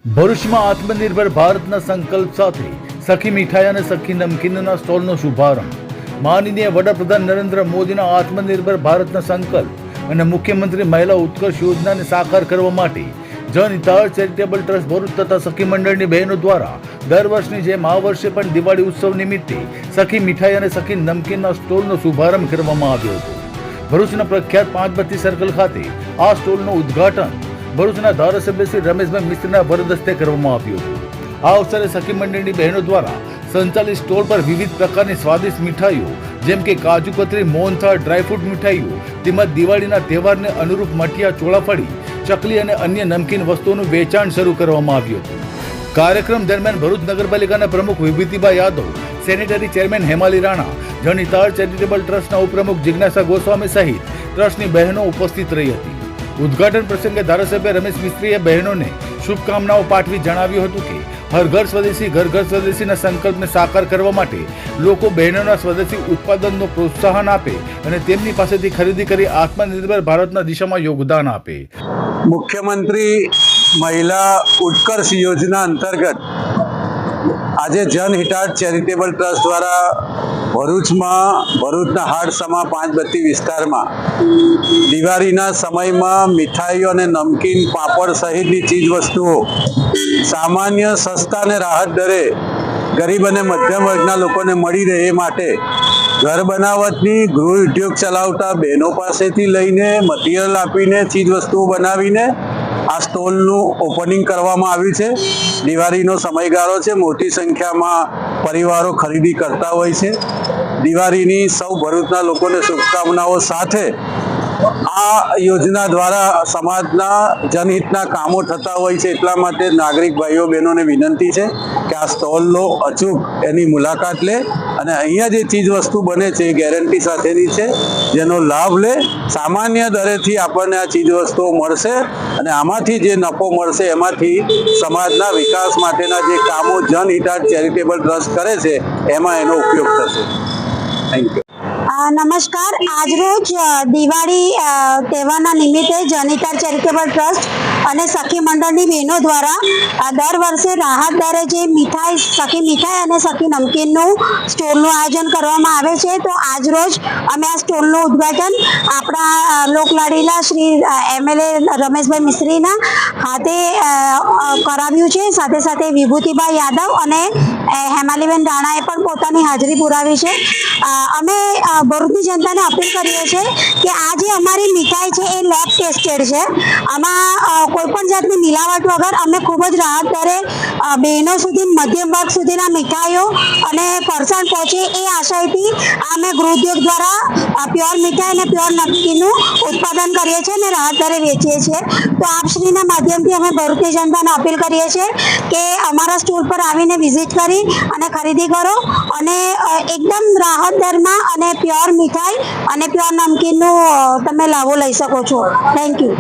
ભરૂચમાં આત્મનિર્ભર ભારતના સંકલ્પ સાથે સખી મીઠાઈ અને સખી નમકીનના સ્ટોલનો શુભારંભ। માનનીય વડાપ્રધાન નરેન્દ્ર મોદીના આત્મનિર્ભર ભારતના સંકલ્પ અને મુખ્યમંત્રી મહિલા ઉત્કર્ષ યોજનાને સાકાર કરવા માટે જનહિતાર્થ ચેરિટેબલ ટ્રસ્ટ ભરૂચ તથા સખી મંડળની બહેનો દ્વારા દર વર્ષની જેમ આ વર્ષે પણ દિવાળી ઉત્સવ નિમિત્તે સખી મીઠાઈ અને સખી નમકીનના સ્ટોલનો શુભારંભ કરવામાં આવ્યો હતો। ભરૂચના પ્રખ્યાત 5 બત્તી સર્કલ ખાતે આ સ્ટોલનું ઉદ્ઘાટન ભરૂચના ધારાસભ્ય શ્રી રમેશભાઈ મિસ્ત્રીના વરદસ્તે કરવામાં આવ્યું હતું। આ અવસરે સખી મંડળની બહેનો દ્વારા સંચાલિત સ્ટોલ પર વિવિધ પ્રકારની સ્વાદિષ્ટ મીઠાઈઓ જેમ કે કાજુ કતરી, મોહનથાળ, ડ્રાયફ્રૂટ મીઠાઈઓ તેમજ દિવાળીના તહેવારને અનુરૂપ મઠિયા, ચોળાફળી, ચકલી અને અન્ય નમકીન વસ્તુઓનું વેચાણ શરૂ કરવામાં આવ્યું હતું। કાર્યક્રમ દરમિયાન ભરૂચ નગરપાલિકાના પ્રમુખ Vibhutiba Yadav, sanitary chairman Hemali Rana, જનહિતાર્થ charitable ટ્રસ્ટના ઉપપ્રમુખ જિજ્ઞાસા ગોસ્વામી સહિત ટ્રસ્ટની બહેનો ઉપસ્થિત રહી હતી। ઉદ્ઘાટન પ્રસંગે ધારાસભ્ય રમેશ મિસ્ત્રીએ બહેનોને શુભકામનાઓ પાઠવી જણાવ્યું હતું કે હર ઘર સ્વદેશી ઘર ઘર સ્વદેશીના સંકલ્પને સાકાર કરવા માટે લોકો બહેનોના સ્વદેશી ઉત્પાદનનો પ્રોત્સાહન આપે અને તેમની પાસેથી ખરીદી કરી આત્મનિર્ભર ભારતના દિશામાં યોગદાન આપે। મુખ્યમંત્રી મહિલા ઉત્કર્ષ યોજના અંતર્ગત આજે જનહિતાર્થ ચેરિટેબલ ટ્રસ્ટ દ્વારા ભરૂચના હાડસમા 5 બત્તી વિસ્તારમાં દિવાળીના સમયમાં મીઠાઈઓ અને નમકીન, પાપડ સહિતની ચીજ વસ્તુઓ સામાન્ય, સસ્તા અને રાહત દરે ગરીબ અને મધ્યમ વર્ગના લોકોને મળી રહે એ માટે ઘર બનાવટની ગૃહ ઉદ્યોગ ચલાવતા બહેનો પાસેથી લઈને મટીરિયલ આપીને ચીજ વસ્તુઓ બનાવીને આ સ્ટોલનું ઓપનિંગ કરવામાં આવ્યું છે। દિવાળીનો સમયગાળો છે, મોટી સંખ્યામાં પરિવારો ખરીદી કરતા હોય છે। દિવાળીની સૌ ભરૂચના લોકોને શુભકામનાઓ સાથે આ યોજના દ્વારા સમાજના જનહિતના કામો થતા હોય છે, એટલા માટે નાગરિક ભાઈઓ બહેનોને વિનંતી છે કે આ સ્ટોલનો અચૂક એની મુલાકાત લે અને અહીંયા જે ચીજ વસ્તુ બને છે એ ગેરંટી સાથેની છે, જેનો લાભ લે। સામાન્ય દરેથી આપણને આ ચીજ વસ્તુઓ મળશે અને આમાંથી જે નફો મળશે એમાંથી સમાજના વિકાસ માટેના જે કામો જનહિતાર્થ ચેરિટેબલ ટ્રસ્ટ કરે છે એમાં એનો ઉપયોગ થશે। Thank you. નમસ્કાર। આજરોજ દિવાળી તહેવારના નિમિત્તે જનહિતાર્થ ચેરિટેબલ ટ્રસ્ટ અને સખી મંડળની બહેનો દ્વારા દર વર્ષે રાહત દરે જે મીઠાઈ, સખી મીઠાઈ અને સખી નમકીનનું સ્ટોલનું આયોજન કરવામાં આવે છે। તો આજરોજ અમે આ સ્ટોલનું ઉદ્ઘાટન આપણા લોકલાડીલા શ્રી MLA રમેશભાઈ મિસ્ત્રીના હાથે કરાવ્યું છે। સાથે સાથે વિભૂતિબા યાદવ અને હેમાલીબેન રાણાએ પણ પોતાની હાજરી પુરાવી છે। અમે ભરૂચની જનતાને અપીલ કરીએ છીએ કે આ જે અમારી મીઠાઈ છે એ લેબ ટેસ્ટેડ છે। આમાં કોઈ પણ જાતની મિલાવટ વગર અમે ખૂબ જ રાહત દરે બહેનો સુધી, મધ્યમ વર્ગ સુધીના મીઠાઈઓ અને ફરસાણ પહોંચે એ આશયથી અમે ગૃહ ઉદ્યોગ દ્વારા પ્યોર મીઠાઈ અને પ્યોર નમકીનનું ઉત્પાદન કરીએ છીએ અને રાહત દરે વેચીએ છીએ। તો આપશ્રીના માધ્યમથી અમે ભરૂચની જનતાને અપીલ કરીએ છીએ કે અમારા સ્ટોલ પર આવીને વિઝિટ કરી અને ખરીદી કરો અને એકદમ રાહત દરમાં અને પ્યોર મીઠાઈ અને પ્યોર નમકીનનું તમે લાભો લઈ શકો છો। Thank you.